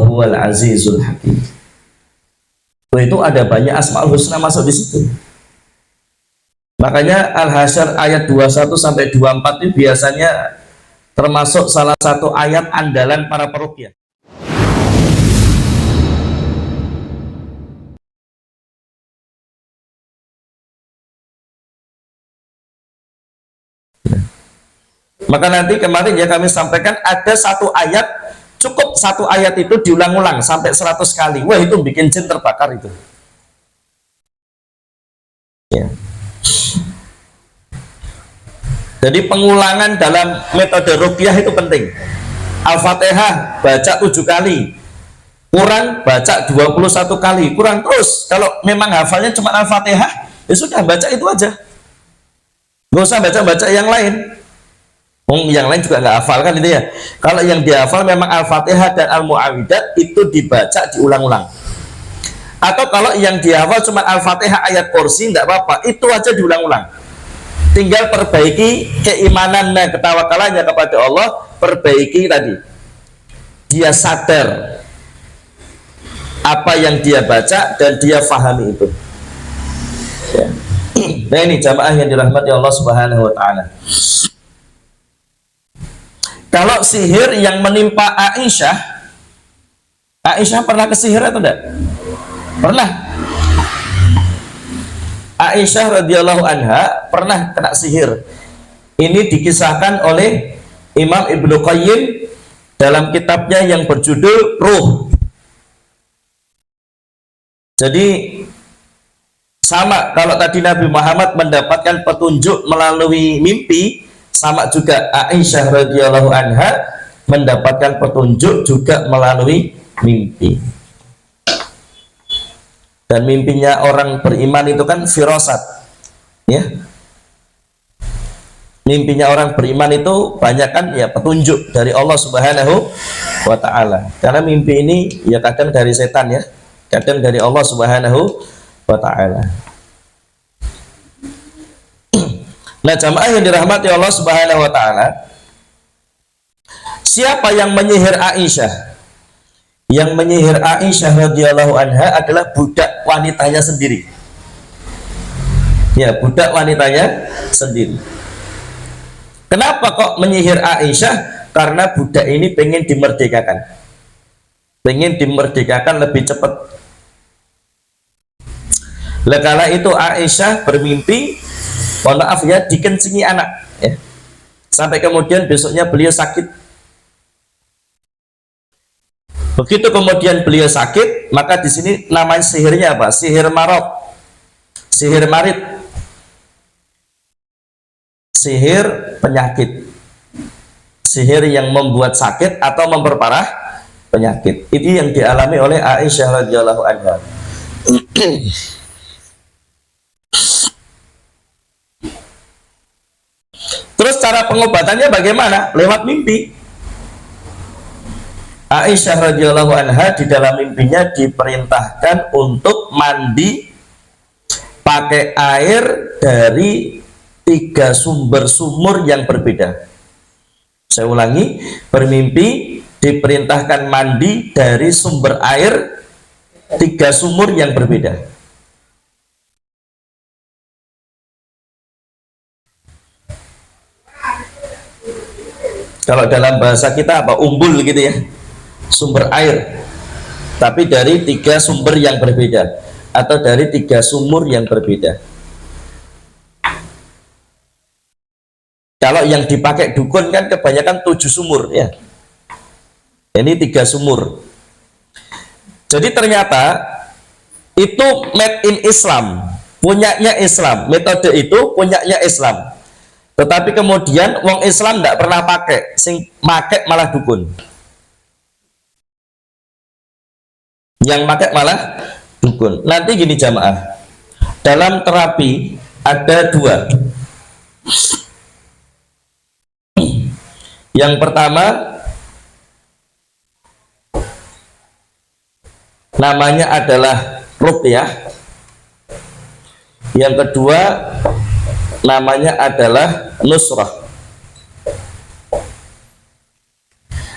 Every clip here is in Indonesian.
wa huwal azizul hakim. Itu ada banyak asmaul husna masuk di situ. Makanya Al-Hasyr ayat 21 sampai 24 itu biasanya termasuk salah satu ayat andalan para peruqyah. Maka nanti kemarin ya kami sampaikan ada satu ayat, cukup satu ayat itu diulang-ulang sampai 100 kali. Wah, itu bikin jin terbakar itu. Ya. Jadi pengulangan dalam metode ruqyah itu penting. Al-Fatihah baca 7 kali, Quran baca 21 kali, kurang terus. Kalau memang hafalnya cuma Al-Fatihah, ya sudah baca itu aja. Nggak usah baca-baca yang lain. Yang lain juga nggak hafal kan itu ya. Kalau yang dihafal memang Al-Fatihah dan Al-Mu'awwidat itu dibaca diulang-ulang. Atau kalau yang dihafal cuma Al-Fatihah ayat kursi nggak apa-apa, itu aja diulang-ulang. Tinggal perbaiki keimanan dan ketawakalannya kepada Allah, perbaiki tadi. Dia sadar apa yang dia baca dan dia fahami itu. Ya. Nah ini jamaah yang dirahmati Allah Subhanahu wa Ta'ala. Kalau sihir yang menimpa Aisyah, Aisyah pernah kesihir atau tidak? Pernah. Aisyah radhiyallahu anha pernah kena sihir. Ini dikisahkan oleh Imam Ibnu Qayyim dalam kitabnya yang berjudul Ruh. Jadi sama kalau tadi Nabi Muhammad mendapatkan petunjuk melalui mimpi, sama juga Aisyah radhiyallahu anha mendapatkan petunjuk juga melalui mimpi. Dan mimpinya orang beriman itu kan firasat, ya. Mimpinya orang beriman itu banyak kan ya petunjuk dari Allah Subhanahu wa Ta'ala. Karena mimpi ini ya kadang dari setan ya, kadang dari Allah Subhanahu wa Ta'ala. Nah jamaah yang dirahmati Allah Subhanahu wa Ta'ala, siapa yang menyihir Aisyah? Yang menyihir Aisyah radhiyallahu anha adalah budak wanitanya sendiri. Ya, budak wanitanya sendiri. Kenapa kok menyihir Aisyah? Karena budak ini pengen dimerdekakan. Pengen dimerdekakan lebih cepat. Lekala itu Aisyah bermimpi, mohon maaf ya, dikencingi anak ya. Sampai kemudian besoknya beliau sakit. Begitu kemudian beliau sakit, maka di sini namanya sihirnya apa? Sihir marot, sihir marit, sihir penyakit, sihir yang membuat sakit atau memperparah penyakit. Itu yang dialami oleh Aisyah radhiyallahu anha. Terus cara pengobatannya bagaimana? Lewat mimpi. Aisyah radhiyallahu anha di dalam mimpinya diperintahkan untuk mandi pakai air dari 3 sumur yang berbeda. Saya ulangi, bermimpi diperintahkan mandi dari sumber air 3 sumur yang berbeda. Kalau dalam bahasa kita apa? Umbul gitu ya, sumber air, tapi dari 3 sumber yang berbeda atau dari 3 sumur yang berbeda. Kalau yang dipakai dukun kan kebanyakan 7 sumur ya, ini 3 sumur. Jadi ternyata itu made in Islam, punyanya Islam, metode itu punyanya Islam. Tetapi kemudian wong Islam tidak pernah pakai, sing pakai malah dukun. Yang pakai malah dukun. Nanti gini jamaah, dalam terapi ada 2. Yang pertama namanya adalah ruqyah. Yang kedua namanya adalah nusrah.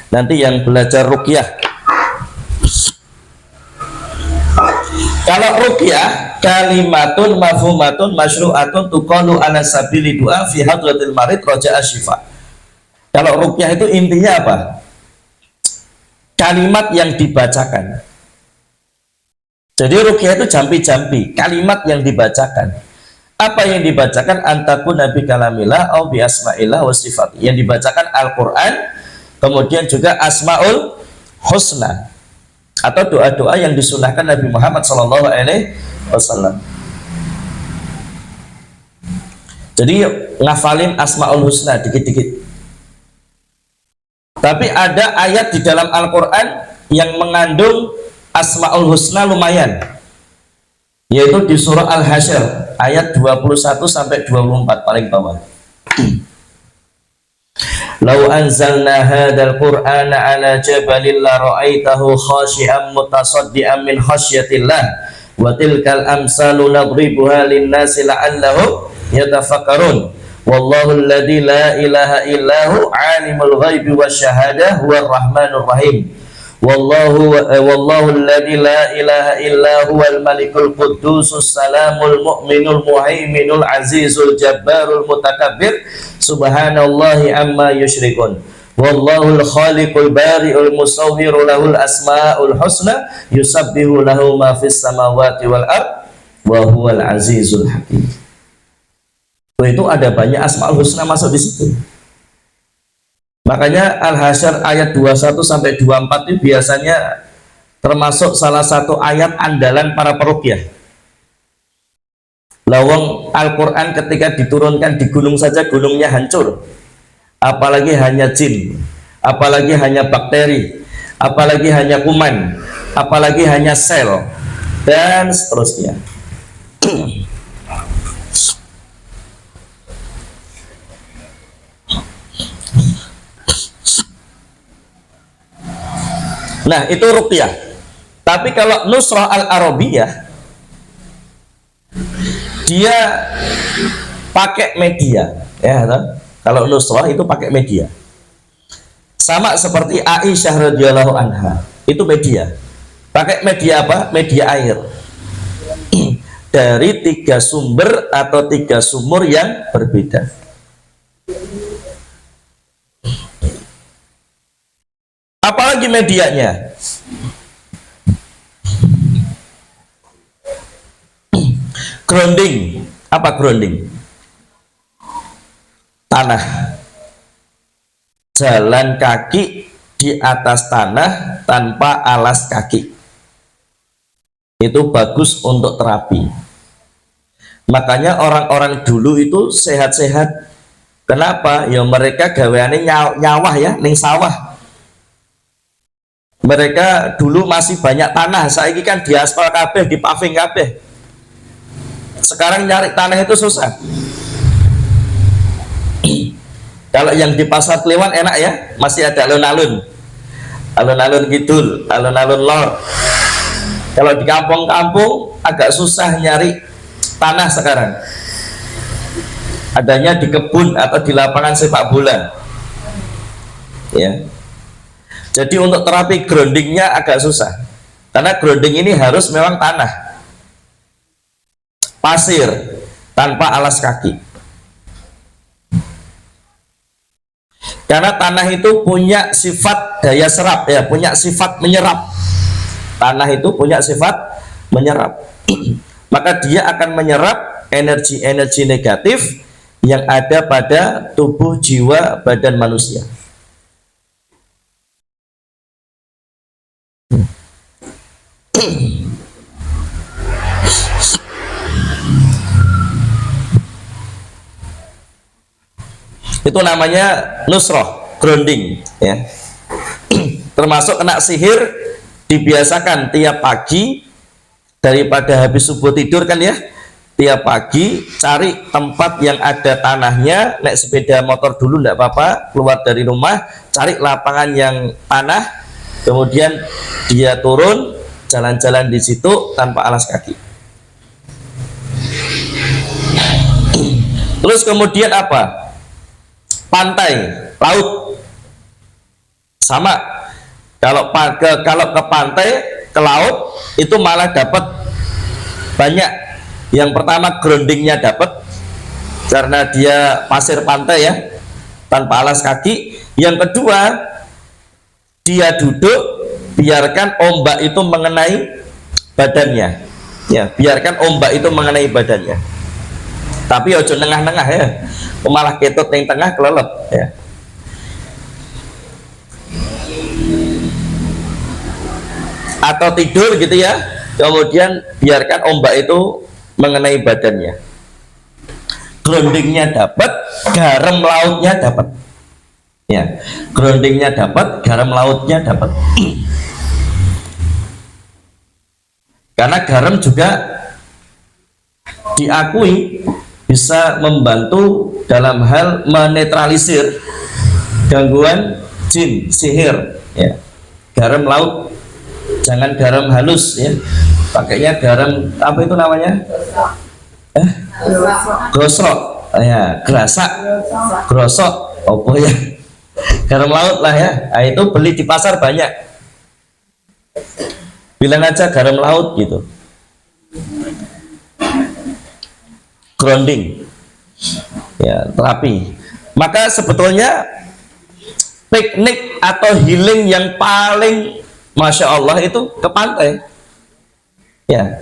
Nanti yang belajar ruqyah Kalau ruqyah kalimatun mafhumatun masyru'atun tuqalu ala sabili du'a fi hadratil marid raja'a syifa. Kalau ruqyah itu intinya apa? Kalimat yang dibacakan. Jadi ruqyah itu jampi-jampi, kalimat yang dibacakan. Apa yang dibacakan? Antakun nabi kalamillah au bi asma'illah wa sifat. Yang dibacakan Al-Qur'an, kemudian juga Asmaul Husna atau doa-doa yang disunahkan Nabi Muhammad SAW. Jadi ngafalin Asmaul Husna dikit-dikit. Tapi ada ayat di dalam Al-Quran yang mengandung Asmaul Husna lumayan, yaitu di surah Al-Hasyr ayat 21 sampai 24 paling bawah. Lau anzalna hadzal qur'ana ala jabalin la ra'aitahu khashi'an mutasaddian min khasyatillah wa tilkal amsalu nadribuha lin-nasi la'allahum yatafakkarun. Wallahu alladzi la ilaha illahu alimul ghaibi wasyahadah huwar rahmanur rahim. Wallahu alladzi la ilaha illa huwal malikul quddusus salamul mu'minul muhaiminul azizul jabbarul mutakabbir subhanallahi amma yusyrikun. Wallahul khaliqul bari'ul musawwiru lahul asmaul husna yusabbihu lahu ma fis samawati wal ard wa huwal azizul hakim. Itu ada banyak Asmaul Husna masuk di situ. Makanya Al-Hasyr ayat 21 sampai 24 itu biasanya termasuk salah satu ayat andalan para peruqyah. Lawang Al-Quran ketika diturunkan di gunung saja gunungnya hancur, apalagi hanya jin, apalagi hanya bakteri, apalagi hanya kuman, apalagi hanya sel, dan seterusnya. Nah, itu ruqyah. Tapi kalau nusrah al-arabiyah, dia pakai media, ya. Kalau nusrah itu pakai media. Sama seperti Aisyah radhiyallahu anha, itu media. Pakai media apa? Media air. Dari 3 sumber atau 3 sumur yang berbeda. Apalagi medianya? Grounding. Apa grounding? Tanah. Jalan kaki di atas tanah tanpa alas kaki. Itu bagus untuk terapi. Makanya orang-orang dulu itu sehat-sehat. Kenapa? Ya mereka gaweane nyawah ya, ning sawah. Mereka dulu masih banyak tanah, saiki kan diaspal kabeh, di paving kabeh. Sekarang nyari tanah itu susah. Kalau yang di pasar Klewan enak ya, masih ada alun-alun, alun-alun kidul, alun-alun lor. Kalau di kampung-kampung agak susah nyari tanah sekarang. Adanya di kebun atau di lapangan sepak bola. Ya. Jadi untuk terapi groundingnya agak susah, karena grounding ini harus memang tanah, pasir, tanpa alas kaki. Karena tanah itu punya sifat daya serap, ya, punya sifat menyerap. Tanah itu punya sifat menyerap. Maka dia akan menyerap energi-energi negatif yang ada pada tubuh jiwa badan manusia. Itu namanya nusroh, grounding, ya. Termasuk kena sihir dibiasakan tiap pagi, daripada habis subuh tidur kan ya, tiap pagi cari tempat yang ada tanahnya. Naik sepeda motor dulu enggak apa-apa, keluar dari rumah cari lapangan yang tanah, kemudian dia turun jalan-jalan di situ tanpa alas kaki. Terus kemudian apa? Pantai, laut, sama. Kalau ke pantai, ke laut itu malah dapat banyak. Yang pertama groundingnya dapat karena dia pasir pantai ya, tanpa alas kaki. Yang kedua, dia duduk, biarkan ombak itu mengenai badannya ya, biarkan ombak itu mengenai badannya, tapi ojo nengah-nengah ya, malah ketut yang tengah kelelep ya. Atau tidur gitu ya, kemudian biarkan ombak itu mengenai badannya. Groundingnya dapat, garam lautnya dapat ya, groundingnya dapat, garam lautnya dapat. Karena garam juga diakui bisa membantu dalam hal menetralisir gangguan jin, sihir ya. Garam laut, jangan garam halus ya, pakainya garam apa itu namanya, grosok ya, gerasak, grosok apa ya, garam laut lah ya. Nah, itu beli di pasar banyak, bilang aja garam laut gitu. Grounding ya, terapi. Maka sebetulnya piknik atau healing yang paling Masya Allah itu ke pantai ya,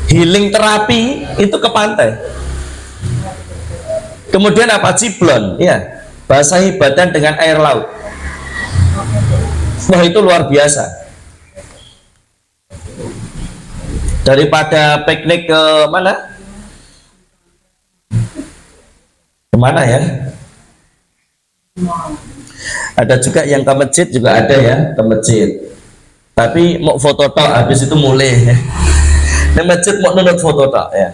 healing terapi itu ke pantai. Kemudian apa, ciblon ya, basahi badan dengan air laut. Wah, itu luar biasa. Daripada piknik ke mana? Kemana ya? Ada juga yang ke masjid, juga ada ya ke masjid. Tapi mau foto tok, habis itu mulai. Di masjid mau nunut foto tok ya.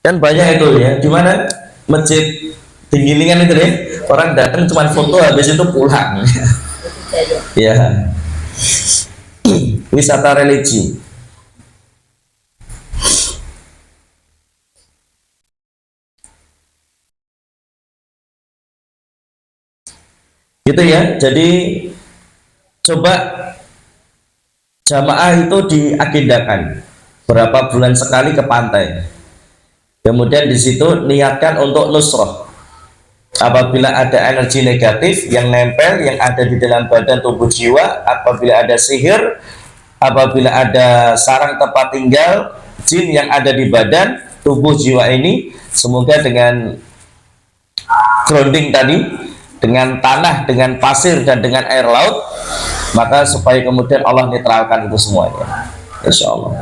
Kan banyak itu ya. Di mana masjid Tinggilingan itu deh, orang datang cuma foto habis itu pulang. Ya. Wisata religi. Gitu ya. Jadi coba jamaah itu diagendakan berapa bulan sekali ke pantai. Kemudian di situ niatkan untuk nusroh. Apabila ada energi negatif yang nempel, yang ada di dalam badan tubuh jiwa, apabila ada sihir, apabila ada sarang tempat tinggal jin yang ada di badan tubuh jiwa ini, semoga dengan grounding tadi, dengan tanah, dengan pasir, dan dengan air laut, maka supaya kemudian Allah netralkan itu semuanya, insya Allah.